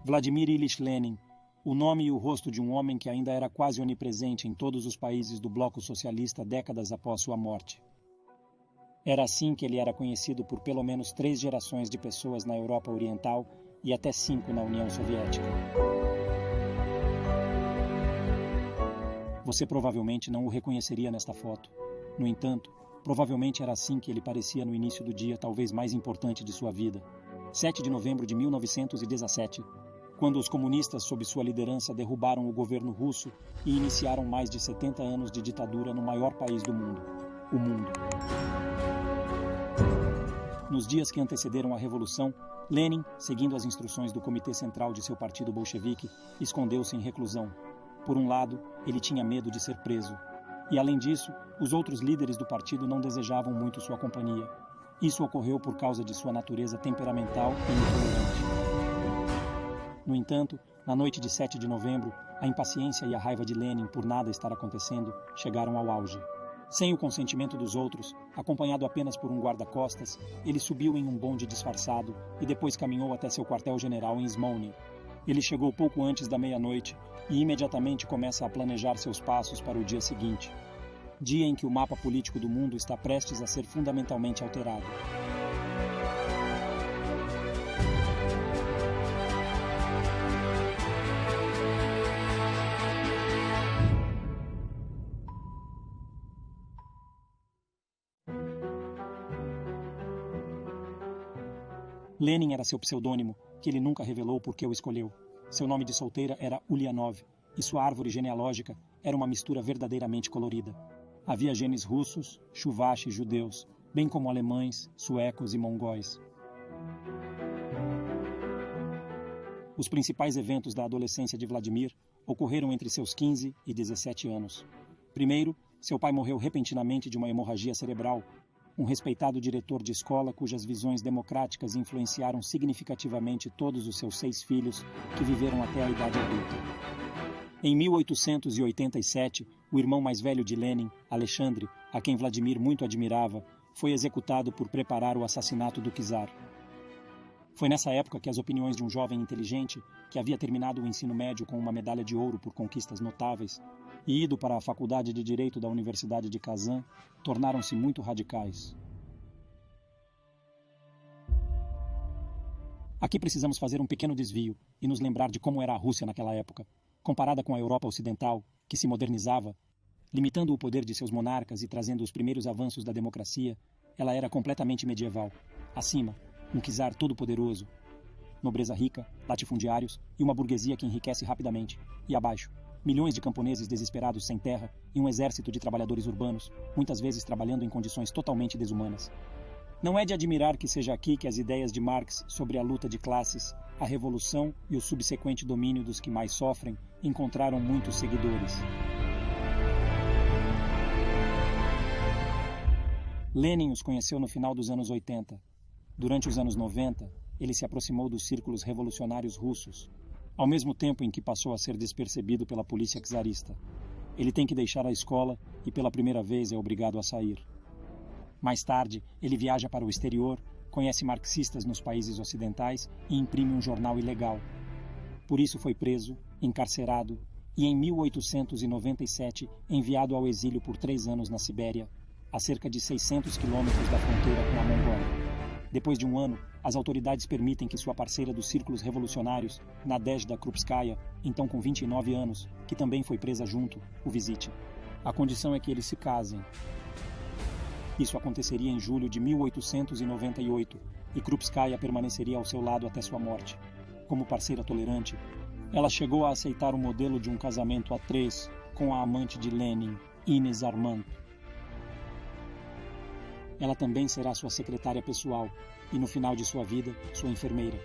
Vladimir Ilyich Lenin, o nome e o rosto de um homem que ainda era quase onipresente em todos os países do bloco socialista décadas após sua morte. Era assim que ele era conhecido por pelo menos 3 gerações de pessoas na Europa Oriental e até 5 na União Soviética. Você provavelmente não o reconheceria nesta foto. No entanto, provavelmente era assim que ele parecia no início do dia talvez mais importante de sua vida. 7 de novembro de 1917, quando os comunistas, sob sua liderança, derrubaram o governo russo e iniciaram mais de 70 anos de ditadura no maior país do mundo, o mundo. Nos dias que antecederam a Revolução, Lenin, seguindo as instruções do Comitê Central de seu partido bolchevique, escondeu-se em reclusão. Por um lado, ele tinha medo de ser preso. E, além disso, os outros líderes do partido não desejavam muito sua companhia. Isso ocorreu por causa de sua natureza temperamental e intolerante. No entanto, na noite de 7 de novembro, a impaciência e a raiva de Lenin por nada estar acontecendo chegaram ao auge. Sem o consentimento dos outros, acompanhado apenas por um guarda-costas, ele subiu em um bonde disfarçado e depois caminhou até seu quartel-general em Smolny. Ele chegou pouco antes da meia-noite e imediatamente começa a planejar seus passos para o dia seguinte, dia em que o mapa político do mundo está prestes a ser fundamentalmente alterado. Lenin era seu pseudônimo, que ele nunca revelou porque o escolheu. Seu nome de solteira era Ulyanov, e sua árvore genealógica era uma mistura verdadeiramente colorida. Havia genes russos, chuvache e judeus, bem como alemães, suecos e mongóis. Os principais eventos da adolescência de Vladimir ocorreram entre seus 15 e 17 anos. Primeiro, seu pai morreu repentinamente de uma hemorragia cerebral, um respeitado diretor de escola cujas visões democráticas influenciaram significativamente todos os seus 6 filhos que viveram até a idade adulta. Em 1887, o irmão mais velho de Lenin, Alexandre, a quem Vladimir muito admirava, foi executado por preparar o assassinato do czar. Foi nessa época que as opiniões de um jovem inteligente, que havia terminado o ensino médio com uma medalha de ouro por conquistas notáveis, e ido para a Faculdade de Direito da Universidade de Kazan, tornaram-se muito radicais. Aqui precisamos fazer um pequeno desvio e nos lembrar de como era a Rússia naquela época, comparada com a Europa Ocidental, que se modernizava, limitando o poder de seus monarcas e trazendo os primeiros avanços da democracia. Ela era completamente medieval. Acima, um czar todo-poderoso, nobreza rica, latifundiários e uma burguesia que enriquece rapidamente. E abaixo, milhões de camponeses desesperados sem terra e um exército de trabalhadores urbanos, muitas vezes trabalhando em condições totalmente desumanas. Não é de admirar que seja aqui que as ideias de Marx sobre a luta de classes, a revolução e o subsequente domínio dos que mais sofrem encontraram muitos seguidores. Lenin os conheceu no final dos anos 80. Durante os anos 90, ele se aproximou dos círculos revolucionários russos, ao mesmo tempo em que passou a ser despercebido pela polícia czarista. Ele tem que deixar a escola e pela primeira vez é obrigado a sair. Mais tarde, ele viaja para o exterior, conhece marxistas nos países ocidentais e imprime um jornal ilegal. Por isso foi preso, encarcerado e, em 1897, enviado ao exílio por 3 anos na Sibéria, a cerca de 600 quilômetros da fronteira com a Mongólia. Depois de um ano, as autoridades permitem que sua parceira dos círculos revolucionários, Nadezhda Krupskaya, então com 29 anos, que também foi presa junto, o visite. A condição é que eles se casem. Isso aconteceria em julho de 1898 e Krupskaya permaneceria ao seu lado até sua morte. Como parceira tolerante, ela chegou a aceitar o modelo de um casamento a 3 com a amante de Lenin, Ines Armanto. Ela também será sua secretária pessoal e, no final de sua vida, sua enfermeira.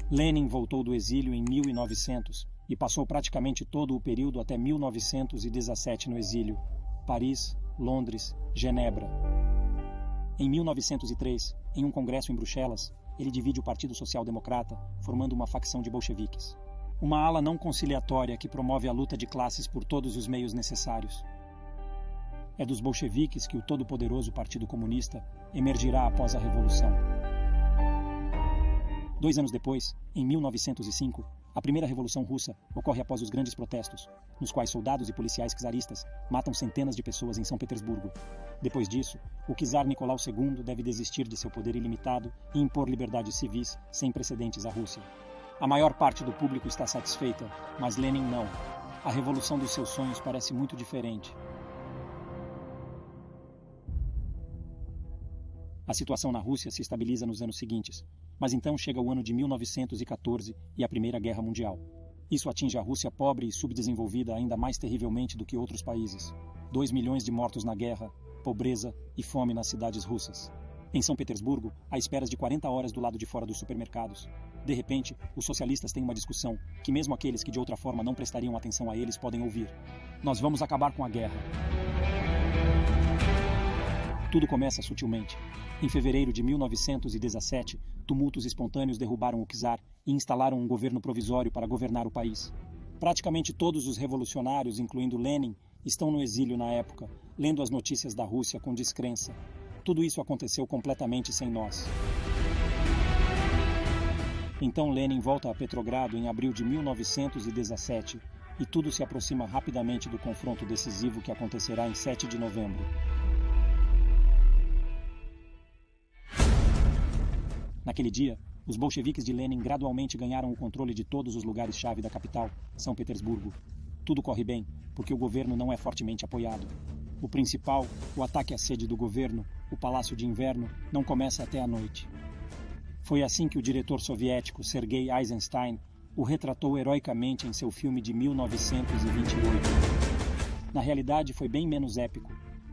Lenin voltou do exílio em 1900 e passou praticamente todo o período até 1917 no exílio. Paris, Londres, Genebra. Em 1903, em um congresso em Bruxelas, ele divide o Partido Social Democrata, formando uma facção de bolcheviques. Uma ala não conciliatória que promove a luta de classes por todos os meios necessários. É dos bolcheviques que o todo-poderoso Partido Comunista emergirá após a Revolução. 2 anos depois, em 1905, a primeira Revolução Russa ocorre após os grandes protestos, nos quais soldados e policiais czaristas matam centenas de pessoas em São Petersburgo. Depois disso, o czar Nicolau II deve desistir de seu poder ilimitado e impor liberdades civis sem precedentes à Rússia. A maior parte do público está satisfeita, mas Lenin não. A revolução dos seus sonhos parece muito diferente. A situação na Rússia se estabiliza nos anos seguintes, mas então chega o ano de 1914 e a Primeira Guerra Mundial. Isso atinge a Rússia pobre e subdesenvolvida ainda mais terrivelmente do que outros países. 2 milhões de mortos na guerra, pobreza e fome nas cidades russas. Em São Petersburgo, há esperas de 40 horas do lado de fora dos supermercados. De repente, os socialistas têm uma discussão que mesmo aqueles que de outra forma não prestariam atenção a eles podem ouvir. Nós vamos acabar com a guerra. Tudo começa sutilmente. Em fevereiro de 1917, tumultos espontâneos derrubaram o czar e instalaram um governo provisório para governar o país. Praticamente todos os revolucionários, incluindo Lenin, estão no exílio na época, lendo as notícias da Rússia com descrença. Tudo isso aconteceu completamente sem nós. Então Lenin volta a Petrogrado em abril de 1917 e tudo se aproxima rapidamente do confronto decisivo que acontecerá em 7 de novembro. Naquele dia, os bolcheviques de Lenin gradualmente ganharam o controle de todos os lugares-chave da capital, São Petersburgo. Tudo corre bem, porque o governo não é fortemente apoiado. O principal, o ataque à sede do governo, o Palácio de Inverno, não começa até a noite. Foi assim que o diretor soviético Sergei Eisenstein o retratou heroicamente em seu filme de 1928. Na realidade, foi bem menos épico.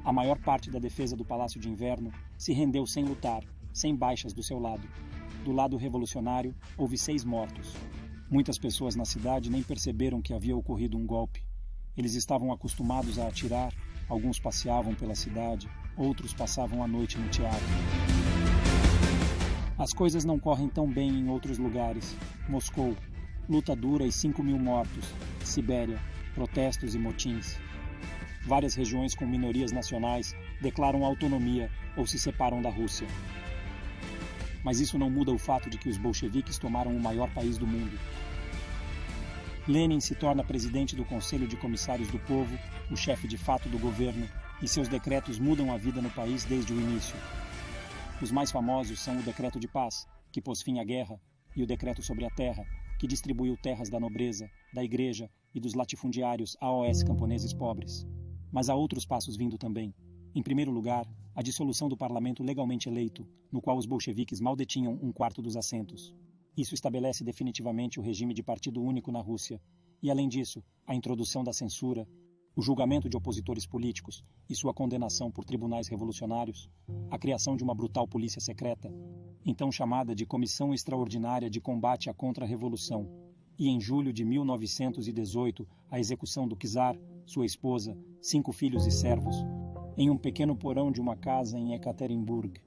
A maior parte da defesa do Palácio de Inverno se rendeu sem lutar, sem baixas do seu lado. Do lado revolucionário, houve 6 mortos. Muitas pessoas na cidade nem perceberam que havia ocorrido um golpe. Eles estavam acostumados a atirar, alguns passeavam pela cidade, outros passavam a noite no teatro. As coisas não correm tão bem em outros lugares. Moscou, luta dura e 5.000 mortos. Sibéria, protestos e motins. Várias regiões com minorias nacionais declaram autonomia ou se separam da Rússia. Mas isso não muda o fato de que os bolcheviques tomaram o maior país do mundo. Lenin se torna presidente do Conselho de Comissários do Povo, o chefe de fato do governo, e seus decretos mudam a vida no país desde o início. Os mais famosos são o Decreto de Paz, que pôs fim à guerra, e o Decreto sobre a Terra, que distribuiu terras da nobreza, da igreja e dos latifundiários aos camponeses pobres. Mas há outros passos vindo também. Em primeiro lugar, a dissolução do parlamento legalmente eleito, no qual os bolcheviques mal detinham 1/4 dos assentos. Isso estabelece definitivamente o regime de partido único na Rússia. E, além disso, a introdução da censura, o julgamento de opositores políticos e sua condenação por tribunais revolucionários, a criação de uma brutal polícia secreta, então chamada de Comissão Extraordinária de Combate à Contra-Revolução, e em julho de 1918, a execução do czar, sua esposa, 5 filhos e servos, em um pequeno porão de uma casa em Ekaterimburg.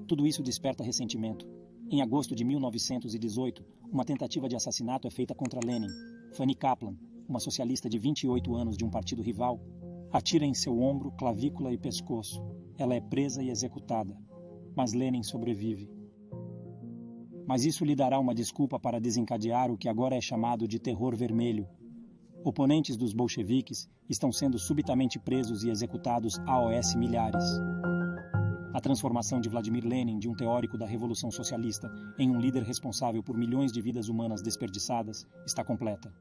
Tudo isso desperta ressentimento. Em agosto de 1918, uma tentativa de assassinato é feita contra Lenin. Fanny Kaplan, uma socialista de 28 anos de um partido rival, atira em seu ombro, clavícula e pescoço. Ela é presa e executada. Mas Lenin sobrevive. Mas isso lhe dará uma desculpa para desencadear o que agora é chamado de terror vermelho. Oponentes dos bolcheviques estão sendo subitamente presos e executados aos milhares. A transformação de Vladimir Lenin de um teórico da Revolução Socialista em um líder responsável por milhões de vidas humanas desperdiçadas está completa.